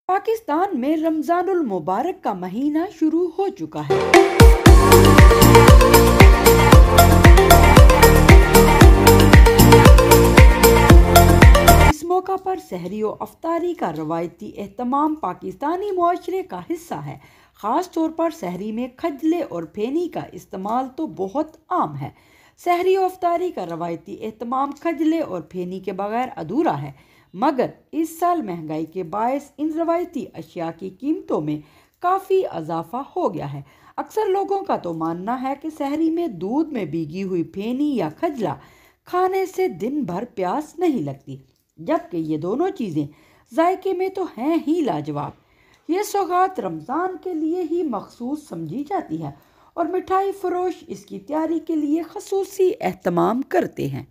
पाकिस्तान में रमज़ानुल मुबारक का महीना शुरू हो चुका है। इस मौका पर सहरी और अफ्तारी का रवायती एहतमाम पाकिस्तानी मुआशरे का हिस्सा है। ख़ास तौर पर सहरी में खजले और फेनी का इस्तेमाल तो बहुत आम है। सहरी और अफ्तारी का रवायती एहतमाम खजले और फेनी के बगैर अधूरा है, मगर इस साल महंगाई के बायस इन रवायती अशिया की कीमतों में काफ़ी इजाफा हो गया है। अक्सर लोगों का तो मानना है कि सहरी में दूध में भीगी हुई फेनी या खजला खाने से दिन भर प्यास नहीं लगती, जबकि ये दोनों चीज़ें जायके में तो हैं ही लाजवाब। ये सौगात रमज़ान के लिए ही मखसूस समझी जाती है और मिठाई फरोश इसकी तैयारी के लिए खसूसी एहतमाम करते हैं।